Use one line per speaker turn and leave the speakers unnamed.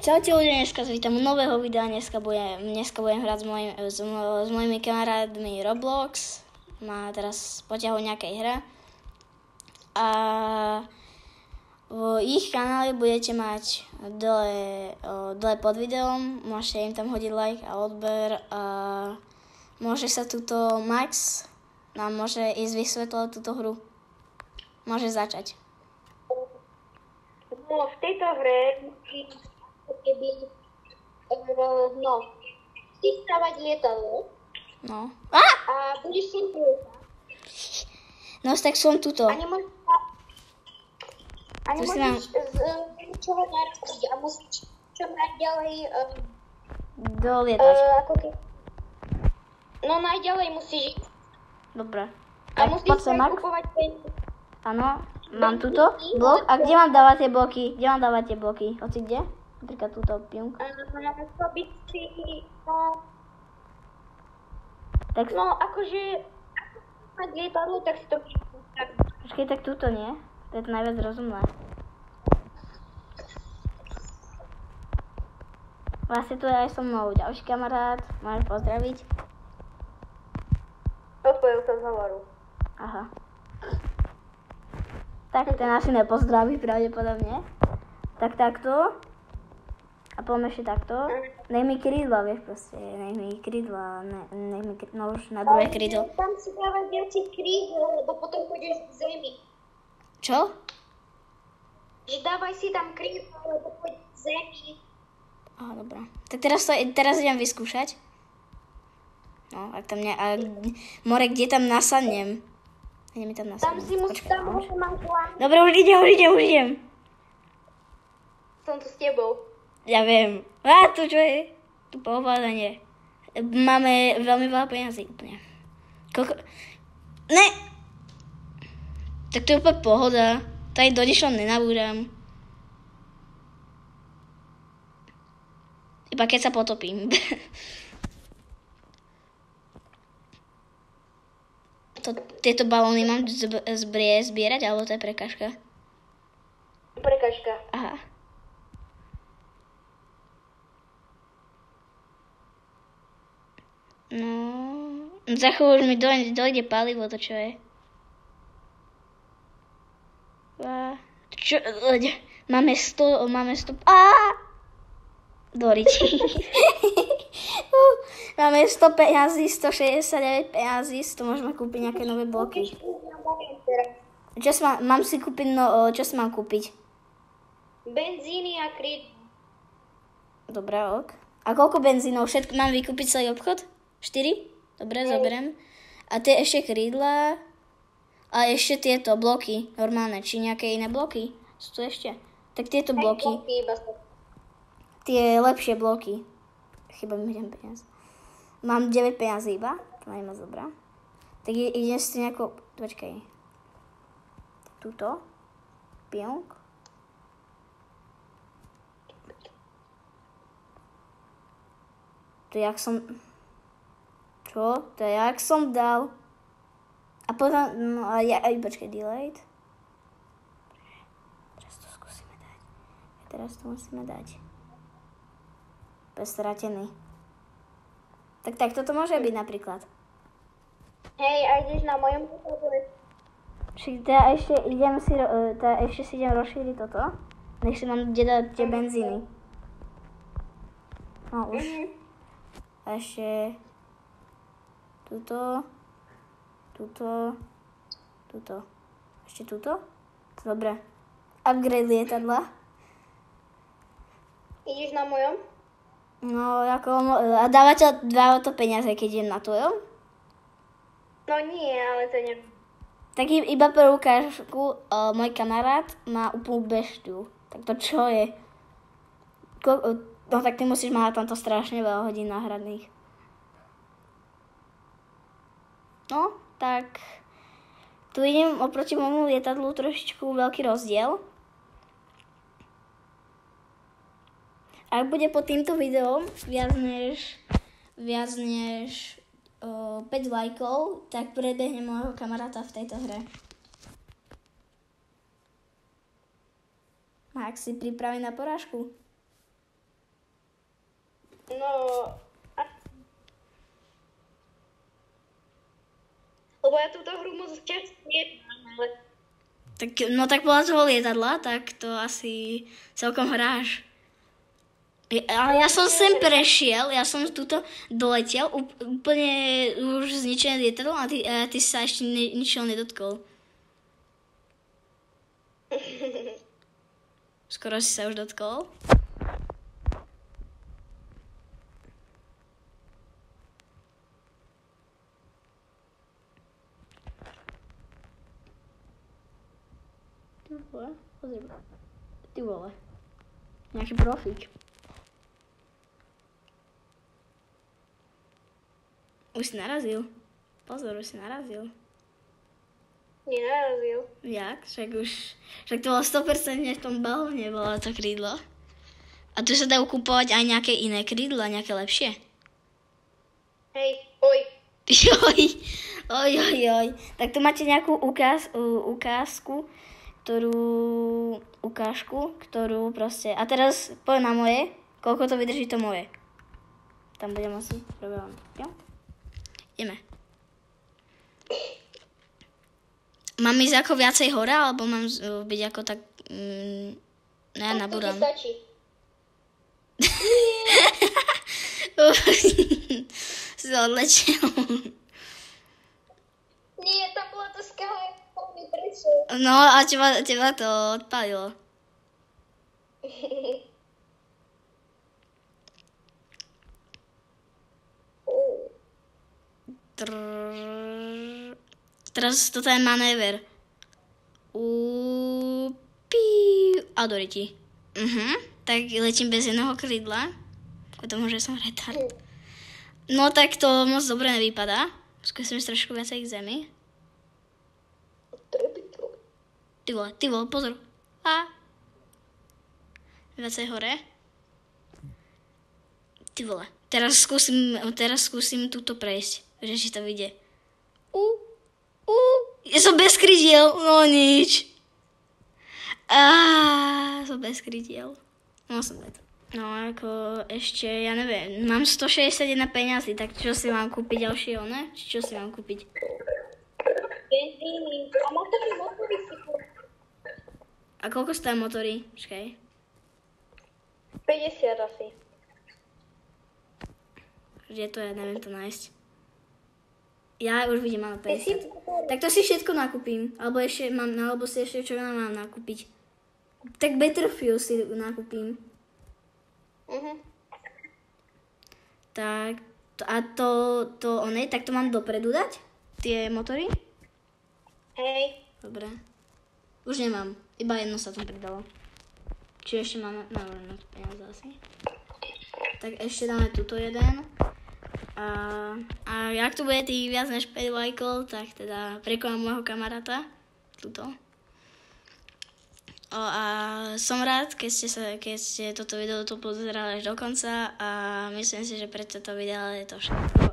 Čaute ľudia, dneska z vítam nového videa, dneska budem hrať s mojimi kamarádmi Roblox. Má teraz poťahu nejakej hre. A v ich kanáli budete mať dole pod videom, môžete im tam hodiť like a odber a môže sa tuto Max nám môže ísť vysvetľovať túto hru. Môže začať.
No, v tejto hre keby chceš stavať lietadlo a budeš si lietať.
No tak som tuto.
A nemôžeš zvyčovať narodiť a musíš čo najďalej
dolietať.
Najďalej musíš ísť.
Dobre.
A musíš sa kupovať peniaze.
Áno, mám tuto blok. A kde mám dávať tie bloky? Hoci kde? Napríklad túto piunk.
Akože mať lietadlo, tak si to
Počkej, tak túto nie? To je to najviac rozumné. Vlastne tu je aj so mnou ďalší kamarát. Môžeš pozdraviť.
Odpojil sa z hovoru.
Aha. Tak ten asi nepozdraví pravdepodobne. Tak takto. A poďme ešte takto. Nech mi krídla, vieš proste. Nech mi krídla. No už na druhé krídlo.
Tam si dávať viacej krídla, lebo potom pôjdeš k zemi.
Čo?
Že dávaj si tam krídla, lebo pôjdeš k zemi.
Aha, dobrá. Tak teraz idem vyskúšať. No, ak tam more, kde tam nasadnem? Kde mi tam nasadnem?
Tam si musíš, tam mám plán.
Dobre, už idem.
Som tu s tebou.
Ja viem. Tu čo je? Tu pohovádanie. Máme veľmi veľa peniazí úplne. Koľko? Ne! Tak to je úplne pohoda. Tady do ničoho nenabúram. Iba keď sa potopím. Tieto balóny mám zbierať, alebo to je prekažka?
Prekažka.
Aha. No, za chvíľu už mi dojde palivo, to čo je. Čo? Máme 100... Doriči. Máme 100 peňazí, 169 peňazí, to môžeme kúpiť nejaké nové bloky. Mám si kúpiť, čo si mám kúpiť?
Benzíny a kríd.
Dobre, ok. A koľko benzínov? Všetko mám vykúpiť celý obchod? 4? Dobre, zoberiem. A tie ešte krídla. A ešte tieto bloky normálne. Či nejaké iné bloky? Sú tu ešte? Tak tieto bloky. Tie lepšie bloky. Chyba mi idem peniaz. Mám 9 peniazí iba. To má moc dobrá. Tak idem si nejako... Počkaj. Tuto. Pionk. To je jak som... Čo? To je jak som dal. A potom... No a počkaj, delayed. Teraz to skúsime dať. Teraz to musíme dať. Stratený. Tak toto môže byť napríklad.
Hej, a ideš na mojom pohodle.
Ešte si idem rozšíriť toto. Nech si mám kde dať tie benzíny. No už. A ešte tuto. Ešte tuto. Dobre. Upgrade lietadla.
Ideš na mojom?
No, a dávate to peniaze, keď idem na tvojom?
No nie, ale to neviem.
Tak iba pre ukážku, môj kamarát má úplnú beštiu. Tak to čo je? No tak ty musíš mať tamto strašne veľa hodín náhradných. No, tak tu idem oproti môjmu lietadlu trošičku veľký rozdiel. Ak bude pod týmto videom viac než 5 lajkov, tak predbehnem môjho kamaráta v tejto hre. Max, si pripravený na porážku?
Lebo ja túto hru moc často nehrám, ale...
Tak podľa toho lietadla, tak to asi celkom hráš. Ale ja som sem prešiel, ja som tuto doletel, úplne už zničené lietadlo a ty sa ešte ničoho nedotkol. Skoro si sa už dotkol. Pozri. Ty vole. Nejaký profík. Už si narazil. Pozor, už si narazil.
Nenarazil.
Jak? Však to bolo 100% v tom balóne, bola to krídlo. A tu sa dajú kúpovať aj nejaké iné krídla, nejaké lepšie.
Hej, oj.
Oj. Tak tu máte nejakú ukážku, ktorú proste... A teraz poď na moje, koľko to vydrží to moje. Tam budem asi probávať. Jo? Ideme. Mám ísť ako viacej hore, alebo mám byť ako tak... ja nabúram.
To ti stačí.
Si sa odlečil.
Nie, tam bola to skala, mi prečo.
No a teba to odpalilo. Teraz toto je manéver. A do ryti. Tak letím bez jedného krídla. K tomu, že som retard. No tak to moc dobre nevypadá. Skúsim trošku viacej k zemi. Ty vole, pozor. Viacej hore. Ty vole. Teraz skúsim túto prejsť. Že si to vyjde. Ja som bez krydiel. No nič. Som bez krydiel. No som to. No ako ešte, ja neviem, mám 161 peňazí, tak čo si mám kúpiť ďalšie one? Či čo si mám kúpiť?
Benzíny. A motory si kúpiť.
A koľko stojí motory? Počkaj.
50 asi.
Kde to je? Neviem to nájsť. Ja už vidím, mám 50. Tak to si všetko nakúpim. Alebo si ešte čo mám nakúpiť. Tak Better Fuel si nakúpim. Tak, tak to mám dopredu dať? Tie motory?
Hej.
Dobre. Už nemám. Iba jedno sa tam pridalo. Či ešte máme na peniaze asi. Tak ešte dáme tuto jeden. A jak tu bude tých viac než 5 lajkov, tak teda prekonám môjho kamaráta. Tuto. A som rád, keď ste toto video pozerali až do konca a myslím si, že pre toto video je to všetko.